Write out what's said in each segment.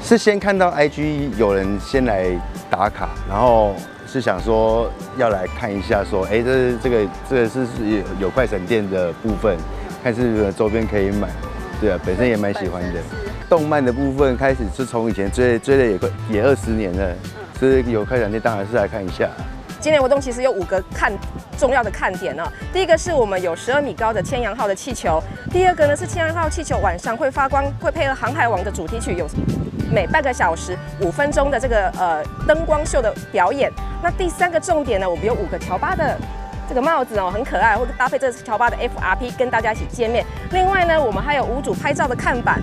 是先看到 IG 有人先来打卡，然后是想说要来看一下，说，哎，这个是有快闪店的部分，看是不是周边可以买。对啊，本身也蛮喜欢的。动漫的部分开始是从以前追了也20年了，所以有快闪店当然是来看一下。今年活动其实有5个重要的看点哦。第一个是我们有12米高的千阳号的气球，第二个呢是千阳号气球晚上会发光，会配合航海王的主题曲，有每半个小时5分钟的这个灯光秀的表演。那第3个重点呢，我们有5个乔巴的这个帽子哦，很可爱，会搭配这乔巴的 FRP 跟大家一起见面。另外呢，我们还有5组拍照的看板。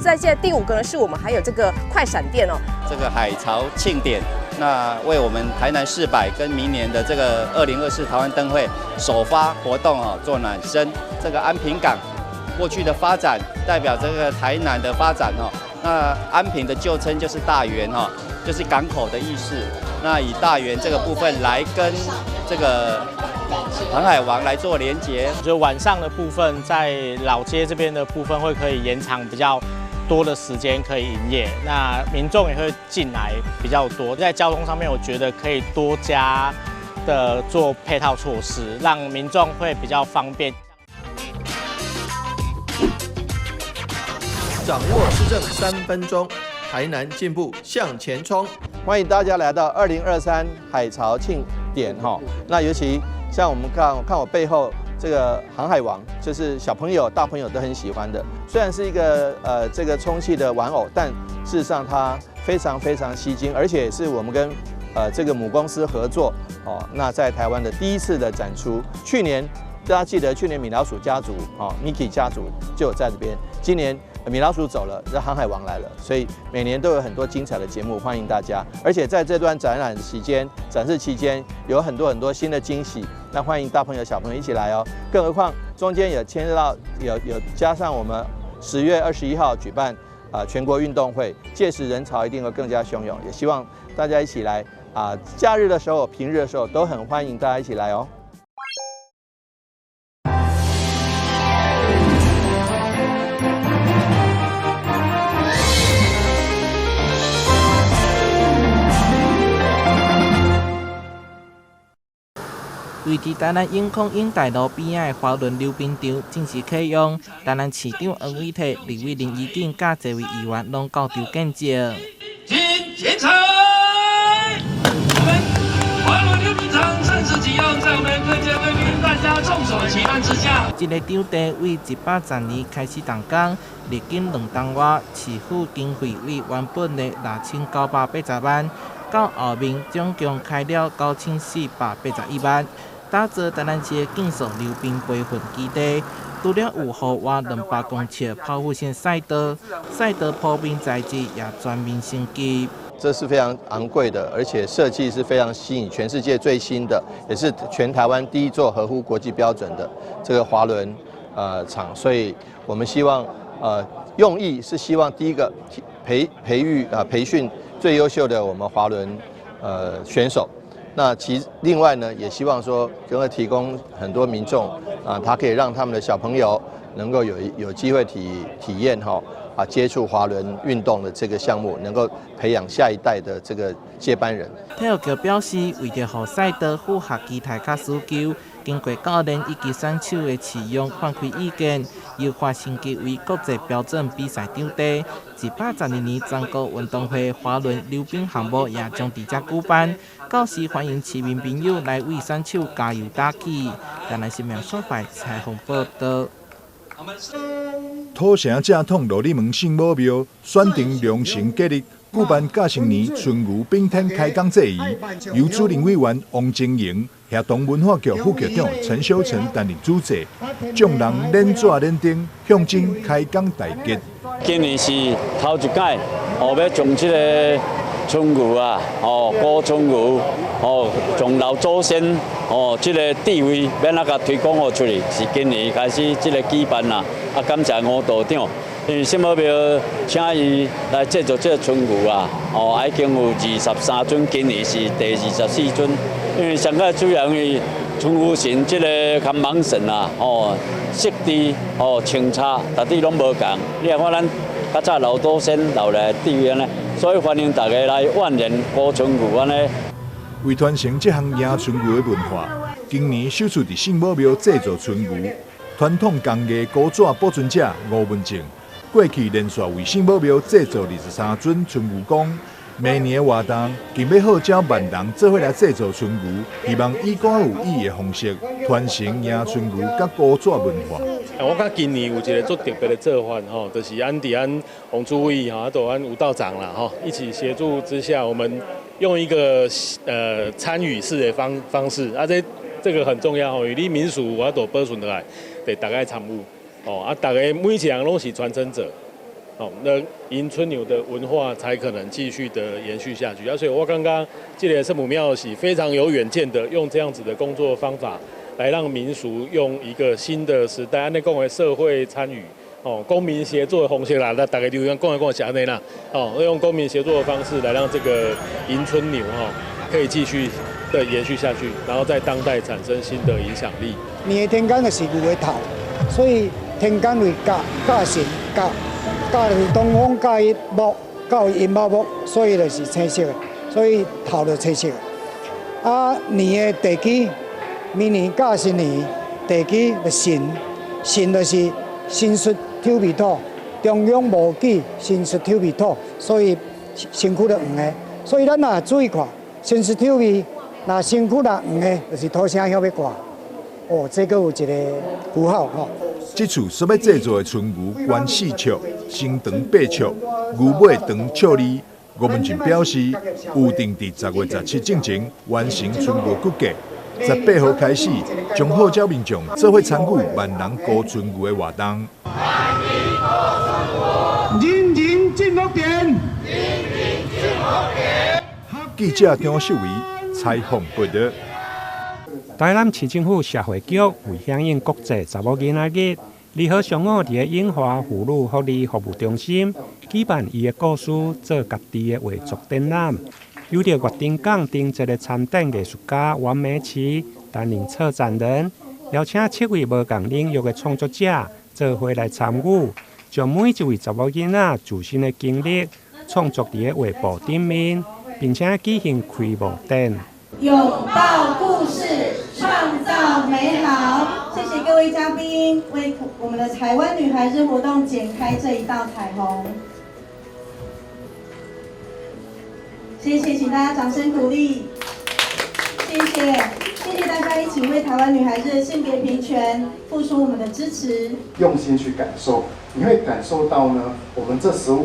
在第5个呢，是我们还有这个快闪店哦。这个海潮庆典，那为我们台南市百跟明年的这个2024台湾灯会首发活动哦做暖身。这个安平港过去的发展，代表这个台南的发展哦。那安平的旧称就是大园哦，就是港口的意思。那以大园这个部分来跟这个航海王来做连结，就晚上的部分，在老街这边的部分可以延长比较多的时间可以营业，那民众也会进来比较多。在交通上面，我觉得可以多加的做配套措施，让民众会比较方便。掌握市政3分钟，台南进步向前冲。欢迎大家来到2023海潮庆典哈。那尤其像我们看我背后这个航海王，就是小朋友、大朋友都很喜欢的。虽然是一个这个充气的玩偶，但事实上它非常吸睛，而且是我们跟这个母公司合作哦。那在台湾的第1次的展出，去年大家记得去年米老鼠家族Mickey 家族就有在这边，今年米老鼠走了，这航海王来了，所以每年都有很多精彩的节目，欢迎大家。而且在这段展示期间，有很多新的惊喜，那欢迎大朋友小朋友一起来哦。更何况中间也牵涉到有加上我们10月21号举办全国运动会，届时人潮一定会更加汹涌，也希望大家一起来假日的时候、平日的时候都很欢迎大家一起来哦。位伫台南永康永大路边仔的华轮溜冰场正式启用，台南市长黄伟綽、立委林宜景甲侪位议员拢到场见证。精彩！我们华轮溜冰场正式启用，在我们各界贵宾大家众所期盼之下，这个场地为110年开始动工，历经2冬外，市府经费为原本的6980万，到后面总共开了9481万。打造台南市的竞速溜冰培训基地，除了有户外200公尺抛物线赛道，赛道铺面材质也全面升级。这是非常昂贵的，而且设计是非常吸引全世界最新的，也是全台湾第1座合乎国际标准的这个滑轮场。所以我们希望用意是希望第一个培训最优秀的我们滑轮选手。那另外呢，也希望说能够提供很多民众他可以让他们的小朋友能够有机会体验接触滑轮运动的这个项目，能够培养下一代的这个接班人。体育局表示，为着让赛道符合其他需求，经过教练以及选手的试用反馈意见，优化升级为国际标准比赛场地。112年全国运动会滑轮溜冰项目也将伫遮举办，到时欢迎市民朋友来为选手加油打气。台南新闻所台采访报道。土城正统罗里门圣母庙选定良辰吉日，举办甲成年春牛冰天开工祭仪，由主任委员王晶莹、协同文化局副局长陈小成担任主祭，众人连纸连灯，象征开工大吉。今年是头一届，要将这个春牛古春牛，从老祖先这个地位要哪个推广出去，是今年开始这个举办啦。感谢吴道长，因为圣母庙请伊来制作这个春牛已经有23尊，今年是第24尊。因为上个主要因为春牛神这个看芒神色地清差，大体拢无共。你看咱较早老祖先留来的地位呢，所以欢迎大家来万年古春牛安尼。为传承这项野春牛的文化，今年首次伫圣母庙制作春牛，传统工艺古纸保存者吴文正，过去连续为圣母庙制作23尊春牛公。明年的活动，更要号召万人做伙来制作春牛，希望以更有意义的方式传承野春牛甲古纸文化。我觉今年有一个做特别的做法吼，就是咱洪主委哈，都咱吴道长啦哈，一起协助之下，我们用一个参与式的方式，这个很重要哦，因为你民俗我都保存落来，得大家参与哦，大家每一个人拢是传承者。哦，那迎春牛的文化才可能继续的延续下去。所以我刚刚这个圣母庙是非常有远见的，用这样子的工作方法来让民俗用一个新的时代，按那讲的社会参与，公民协作的方式啦，那大概就讲下内啦，用公民协作的方式来让这个迎春牛可以继续的延续下去，然后在当代产生新的影响力。你的天干就是牛的头，所以天干为甲神甲。甲是东方甲伊木，甲阴木木，所以就是青色的，所以头就青色的。啊，年的地基，明年甲新年地基就神，神就是神出抽皮土，中央无忌神出抽皮土，所以身躯就黄的。所以咱若注意看，神出抽皮，若身躯若黄的，就是土声晓要挂。哦，这个有一个符号吼。这次所要制作的春牛，悬4尺，身长8尺，牛尾长1.2尺。吴文正表示，预定伫10月17进前完成春牛骨架，18号开始，将号召民众做伙参与万人古春牛的活动。人人进屋殿，记者张秀维采访报道。台南市政府社会局为响应国际查某囡仔日，2号上午伫永华妇女福利服务中心举办伊的故事做家己的画作展览，由着月丁港顶一个参展艺术家王美琪担任策展人，邀请7位无同领域的创作者做伙来参与，将每一位查某囡仔自身的经历创作伫个画布顶面，并且举行开幕展。拥抱故事，创造美好。谢谢各位嘉宾为我们的台湾女孩日活动剪开这一道彩虹。谢谢，请大家掌声鼓励。谢谢大家一起为台湾女孩日性别平权付出我们的支持。用心去感受，你会感受到呢，我们这15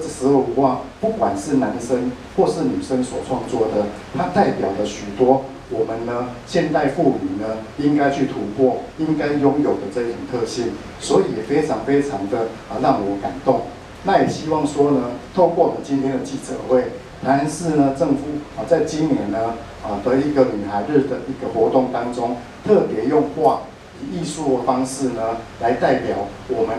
幅画，不管是男生或是女生所创作的，它代表了许多我们呢现代妇女呢应该去突破、应该拥有的这一种特性，所以也非常的让我感动。那也希望说呢，透过我们今天的记者会，台南市呢政府在今年呢的一个女孩日的一个活动当中，特别用画以艺术的方式呢来代表我们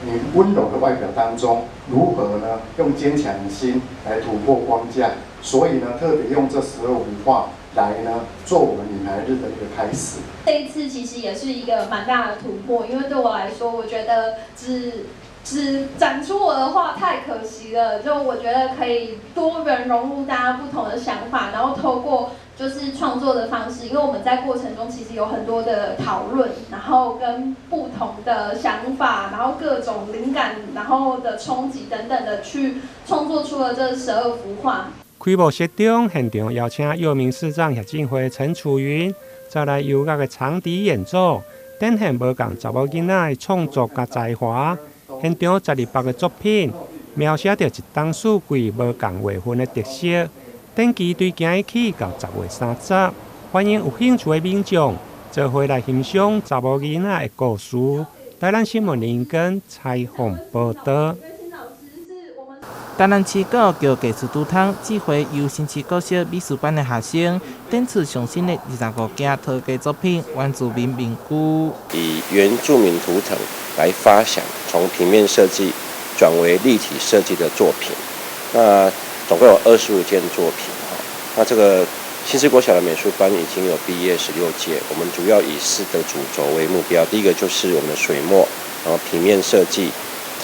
女温柔的外表当中，如何呢用坚强的心来突破框架。所以呢，特别用这12幅画来呢做我们女孩日的一个开始。这一次其实也是一个蛮大的突破，因为对我来说，我觉得只展出我的画太可惜了，就我觉得可以多元融入大家不同的想法，然后透过就是创作的方式，因为我们在过程中其实有很多的讨论，然后跟不同的想法，然后各种灵感，然后的冲击等等的去创作出了这12幅画。开幕式中，现场邀请药明市长协进会陈楚云，再来优雅的长笛演奏，展现无共查某囡仔的创作甲才华。现场1200个作品，描写着一档四季无共月份的特色。展期对今日起到10月30，欢迎有兴趣的民众做伙来欣赏查某囡仔的故事。台南新闻林根采访报道。台南市教育局技术组通指挥由新市高小美术班的学生展出上新的25件陶艺作品，原住民民居。以原住民图腾来发想，从平面设计转为立体设计的作品。那总共有25件作品。那这个新市国小的美术班已经有毕业16届。我们主要以4个主轴为目标，第一个就是我们的水墨，然后平面设计、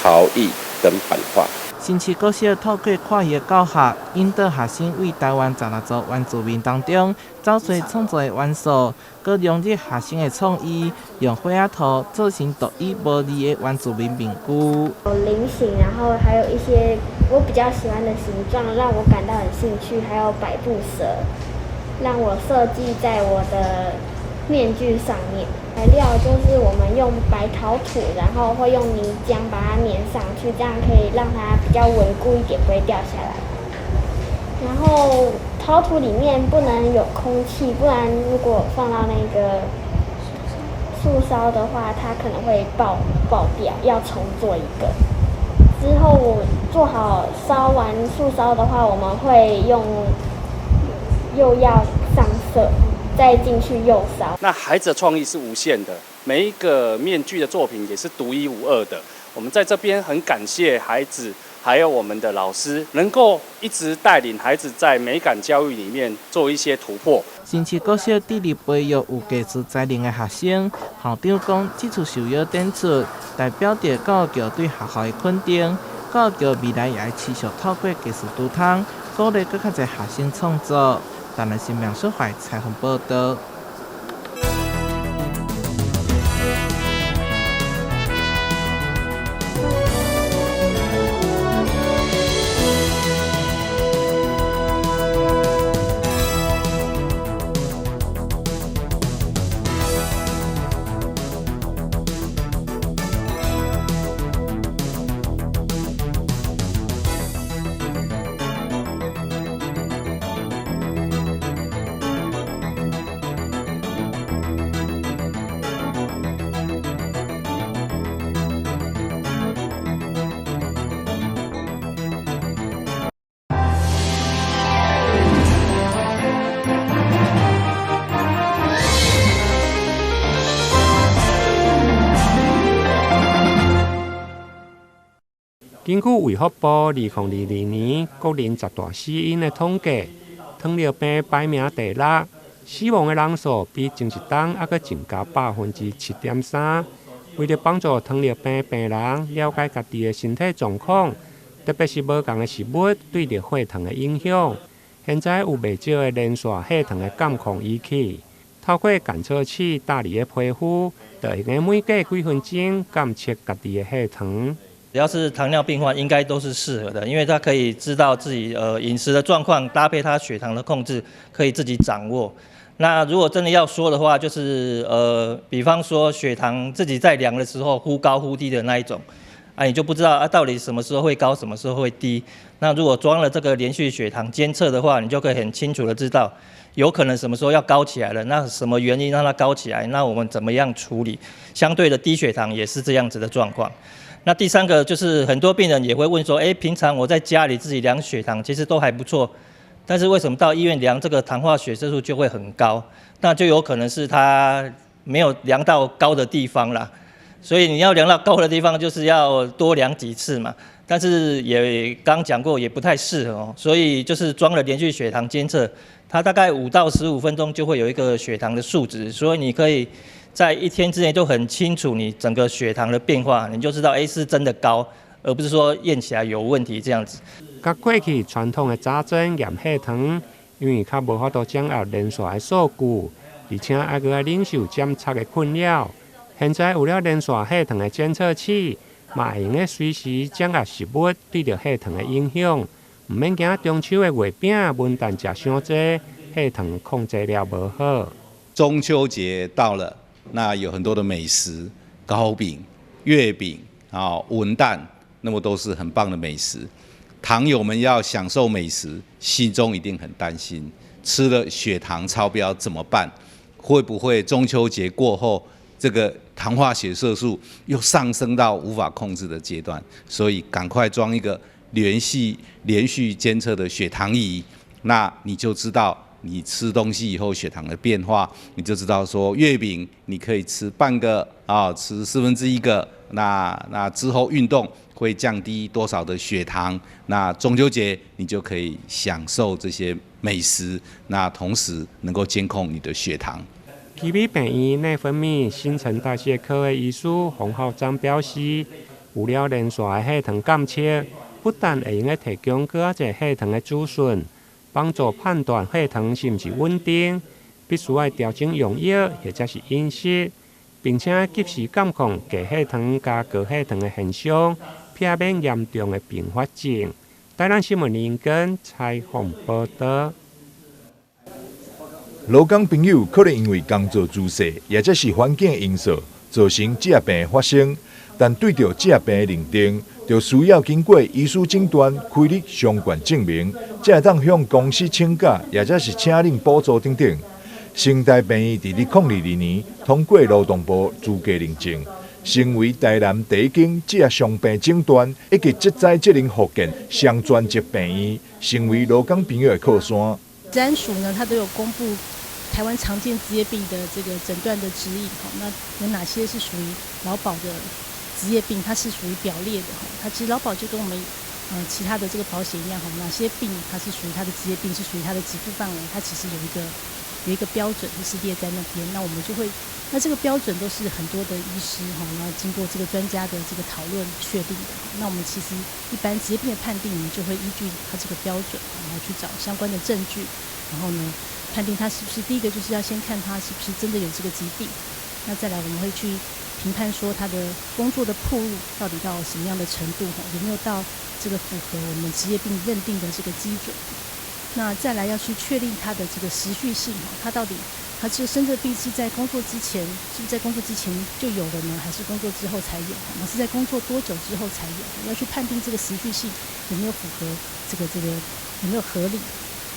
陶艺，跟版画。新市国小透过跨越教学，引导学生为台湾16座原住民当中找出创作的元素，佮融入学生的创意，用绘画图做成独一无二的原住民名句。有菱形，然后还有一些我比较喜欢的形状，让我感到很兴趣。还有百步蛇，让我设计在我的面具上面。材料就是我们用白陶土，然后会用泥浆把它粘上去，这样可以让它比较稳固一点，不会掉下来。然后陶土里面不能有空气，不然如果放到那个素烧的话，它可能会爆掉，要重做一个。之后做好烧完素烧的话，我们会又要上色。再进去釉烧。那孩子的创意是无限的，每一个面具的作品也是独一无二的。我们在这边很感谢孩子，还有我们的老师，能够一直带领孩子在美感教育里面做一些突破。新市国小第2培育有艺术才能的学生，校长讲，这次受邀展出，代表着教育局对学校的肯定。教育局未来也会持续透过技术督导，鼓励更较侪学生创作。台南新民社会采访报道。根据卫福部2022年国人10大死因的统计，糖尿病排名第6，死亡的人数比前一档还阁增加7.3%。为了帮助糖尿病病人了解家己的身体状况，特别是无同的食物对着血糖的影响，现在有袂少的连续血糖的监控仪器，透过监测器搭伫的皮肤，就会用每隔几分钟监测家己的血糖。只要是糖尿病患，应该都是适合的，因为他可以知道自己饮食的状况，搭配他血糖的控制，可以自己掌握。那如果真的要说的话，就是比方说血糖自己在量的时候忽高忽低的那一种，你就不知道到底什么时候会高，什么时候会低。那如果装了这个连续血糖监测的话，你就可以很清楚的知道，有可能什么时候要高起来了，那什么原因让它高起来，那我们怎么样处理？相对的低血糖也是这样子的状况。那第3个就是很多病人也会问说，平常我在家里自己量血糖，其实都还不错，但是为什么到医院量这个糖化血色素就会很高？那就有可能是他没有量到高的地方啦。所以你要量到高的地方，就是要多量几次嘛。但是也刚讲过，也不太适合哦。所以就是装了连续血糖监测，它大概5到15分钟就会有一个血糖的数值，所以你可以在1天之内就很清楚你整个血糖的变化，你就知道是真的高，而不是说验起来有问题这样子。甲过去传统的早诊验血糖，因为较无法度掌握连续的数据，而且还阁要忍受检测的困扰。现在有了连续血糖的监测器，嘛会用咧随时掌握食物对着血糖的影响，唔免惊中秋的月饼文旦食伤济，血糖控制了无好。中秋节到了，那有很多的美食，糕饼、月饼文旦，那么都是很棒的美食。糖友们要享受美食，心中一定很担心，吃了血糖超标怎么办？会不会中秋节过后，这个糖化血色素又上升到无法控制的阶段？所以赶快装一个连续监测的血糖仪，那你就知道你吃东西以后血糖的变化，你就知道说月饼你可以吃半个吃1/4个，那之后运动会降低多少的血糖？那中秋节你就可以享受这些美食，那同时能够监控你的血糖。奇美病院内分泌新陈代谢科的医师洪浩章表示，有了连续的系统监测，不但会用提供更加侪系统的资讯，帮助判断系统是毋是稳定，必须要调整用药或者是饮食，并且及时监控低系统加高系统的现象，避免严重的并发症。台南新闻林根采访报道。劳工朋友可能因为工作姿势，或者是环境因素，造成疾病发生。但对着疾病的认定，就需要经过医师诊断、开立相关证明，才会当向公司请假，或者是请领补助等等。成大病院伫2022年通过劳动部资格认证，成为台南第一间这伤病诊断以及职灾职能复健双专职病院，成为劳工朋友的靠山。治安署呢，它都有公布台湾常见职业病的这个诊断的指引，那有哪些是属于劳保的职业病，它是属于表列的，它其实劳保就跟我们其他的这个保险一样，哪些病它是属于它的职业病，是属于它的给付范围，它其实有一个标准就是列在那边，那我们就会，那这个标准都是很多的医师然后经过这个专家的这个讨论确定的，那我们其实一般职业病的判定，我们就会依据它这个标准，然后去找相关的证据，然后呢判定它是不是，第一个就是要先看它是不是真的有这个疾病，那再来我们会去评判说他的工作的暴露到底到什么样的程度，有没有到这个符合我们职业病认定的这个基准。那再来要去确定他的这个时序性，他到底他这个生这病是在工作之前，是不是在工作之前就有了呢，还是工作之后才有？是在工作多久之后才有？要去判定这个时序性有没有符合这个有没有合理。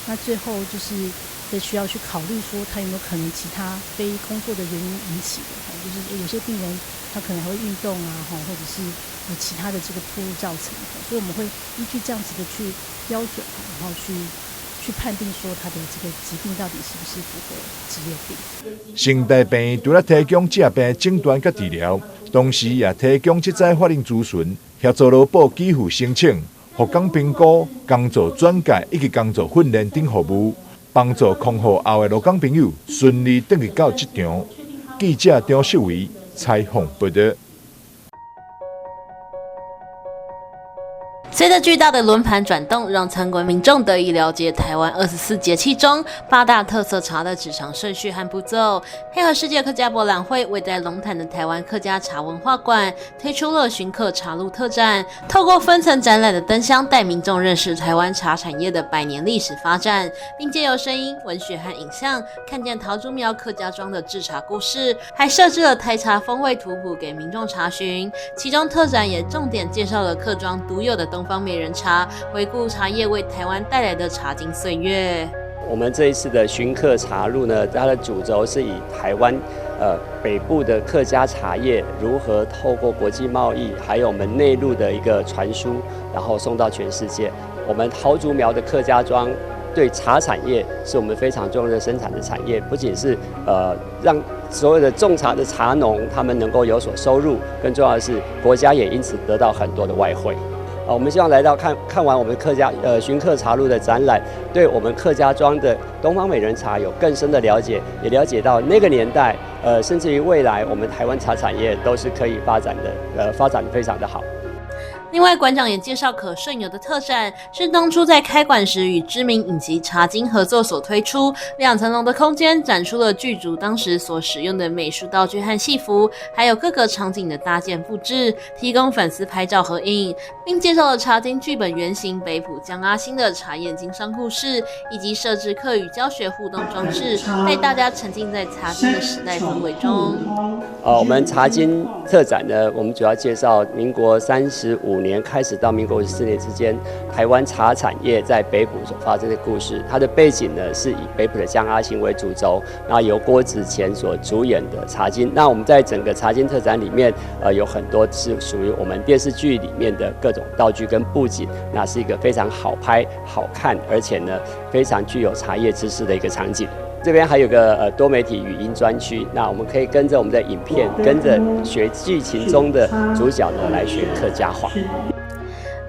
那最后就是需要去考虑说他有没有可能其他非工作的原因引起的，就是有些病人他可能还会运动啊，或者是有其他的这个暴露造成的，所以我们会依据这样子的去标准，然后去判定说他的这个疾病到底是不是符合职业病。成大病院除了提供疾病诊断和治疗，同时也提供职灾法令咨询，协助劳保给付申请、复工评估、工作转介以及工作训练等服务，帮助康复后的劳工朋友顺利转去到职场。记者张秀维采访报道。随着巨大的轮盘转动，让参观民众得以了解台湾24节气中8大特色茶的制茶顺序和步骤。配合世界客家博览会，位在龙潭的台湾客家茶文化馆推出了寻客茶路特展，透过分层展览的灯箱，带民众认识台湾茶产业的100年历史发展，并借由声音、文学和影像，看见桃竹苗客家庄的制茶故事，还设置了台茶风味图谱给民众查询。其中特展也重点介绍了客庄独有的东方美人茶，回顾茶叶为台湾带来的茶经岁月。我们这一次的寻客茶路呢，它的主轴是以台湾北部的客家茶叶如何透过国际贸易，还有我们内陆的一个传输，然后送到全世界。我们桃竹苗的客家庄对茶产业是我们非常重要的生产的产业，不仅是让所有的种茶的茶农他们能够有所收入，更重要的是国家也因此得到很多的外汇。我们希望来到看完我们客家寻客茶路的展览，对我们客家庄的东方美人茶有更深的了解，也了解到那个年代，甚至于未来我们台湾茶产业都是可以发展的，发展得非常的好。另外，馆长也介绍可顺游的特展，是当初在开馆时与知名影集《茶经》合作所推出，2层楼的空间展出了剧组当时所使用的美术道具和戏服，还有各个场景的搭建布置，提供粉丝拍照合影，并介绍了《茶经》剧本原型北埔江阿兴的茶叶经商故事，以及设置客语教学互动装置，带大家沉浸在茶经的时代氛围中。我们茶经特展呢，我们主要介绍民国35年开始到民国54年之间，台湾茶产业在北埔所发生的故事。它的背景呢是以北埔的江阿兴为主轴，那由郭子乾所主演的茶经。那我们在整个茶经特展里面，有很多是属于我们电视剧里面的各种道具跟布景，那是一个非常好拍、好看，而且呢非常具有茶叶知识的一个场景。这边还有个多媒体语音专区，那我们可以跟着我们的影片，跟着学剧情中的主角呢来学客家话。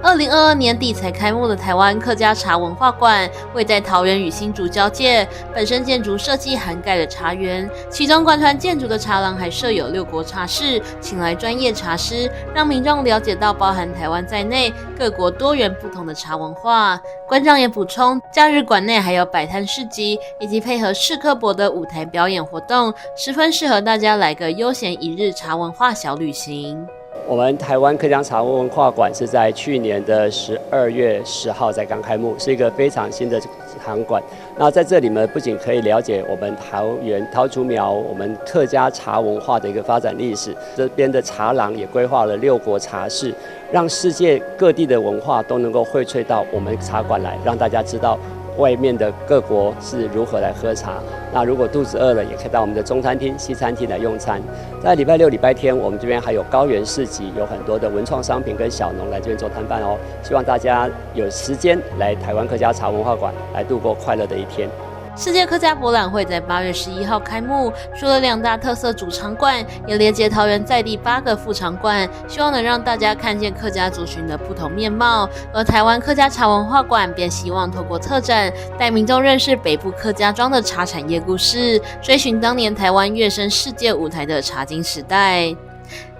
2022年底才开幕的台湾客家茶文化馆，位在桃园与新竹交界，本身建筑设计涵盖了茶园，其中贯穿建筑的茶廊还设有6国茶室，请来专业茶师，让民众了解到包含台湾在内各国多元不同的茶文化。馆长也补充，假日馆内还有摆摊市集，以及配合世科博的舞台表演活动，十分适合大家来个悠闲一日茶文化小旅行。我们台湾客家茶文化馆是在去年的12月10号才刚开幕，是一个非常新的场馆。那在这里呢，不仅可以了解我们桃园桃竹苗我们客家茶文化的一个发展历史，这边的茶廊也规划了6国茶室，让世界各地的文化都能够荟萃到我们茶馆来，让大家知道外面的各国是如何来喝茶。那如果肚子饿了，也可以到我们的中餐厅、西餐厅来用餐。在礼拜6、礼拜天，我们这边还有高原市集，有很多的文创商品跟小农来这边做摊贩哦。希望大家有时间来台湾客家茶文化馆来度过快乐的一天。世界客家博览会在8月11号开幕，除了2大特色主场馆，也连接桃园在地8个副场馆，希望能让大家看见客家族群的不同面貌。而台湾客家茶文化馆便希望透过特展，带民众认识北部客家庄的茶产业故事，追寻当年台湾跃升世界舞台的茶经时代。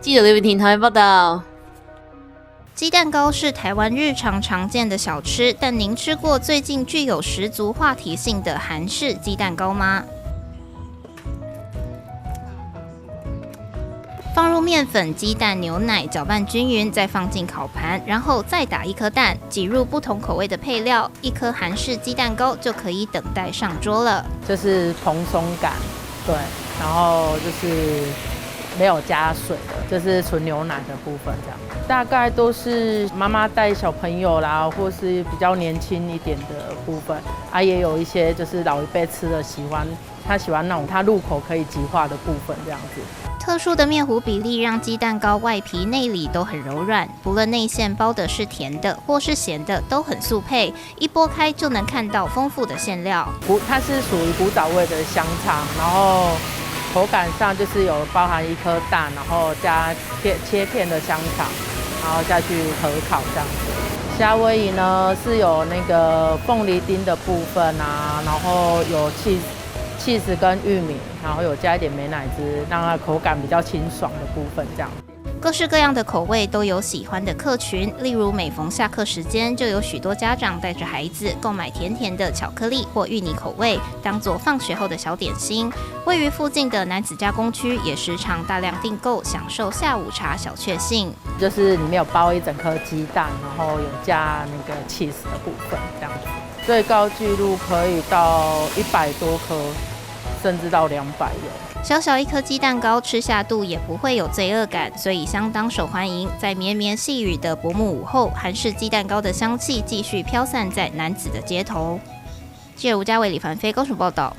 记者刘雨婷台湾报道。鸡蛋糕是台湾日常常见的小吃，但您吃过最近具有十足话题性的韩式鸡蛋糕吗？放入面粉、鸡蛋、牛奶，搅拌均匀，再放进烤盘，然后再打1颗蛋，挤入不同口味的配料，1颗韩式鸡蛋糕就可以等待上桌了。就是蓬松感，对，然后就是没有加水的，就是纯牛奶的部分这样。大概都是妈妈带小朋友啦，或是比较年轻一点的部分啊，也有一些就是老一辈吃的他喜欢那种他入口可以即化的部分这样子。特殊的面糊比例让鸡蛋糕外皮内里都很柔软，不论内馅包的是甜的或是咸的，都很速配，一剥开就能看到丰富的馅料。它是属于古早味的香肠，然后口感上就是有包含1颗蛋，然后加切片的香肠，然后下去合烤这样子。夏威夷呢是有那个凤梨丁的部分啊，然后有cheese跟玉米，然后有加一点美乃滋，让它口感比较清爽的部分这样。各式各样的口味都有喜欢的客群，例如每逢下课时间，就有许多家长带着孩子购买甜甜的巧克力或芋泥口味，当作放学后的小点心。位于附近的男子加工区也时常大量订购，享受下午茶小确幸。就是里面有包1整颗鸡蛋，然后有加那个 cheese 的部分这样子。最高纪录可以到100多颗，甚至到200有。小小1颗鸡蛋糕吃下肚也不会有罪恶感，所以相当受欢迎。在绵绵细雨的薄暮午后，韩式鸡蛋糕的香气继续飘散在男子的街头。记者吴家伟、李凡飞高雄报道。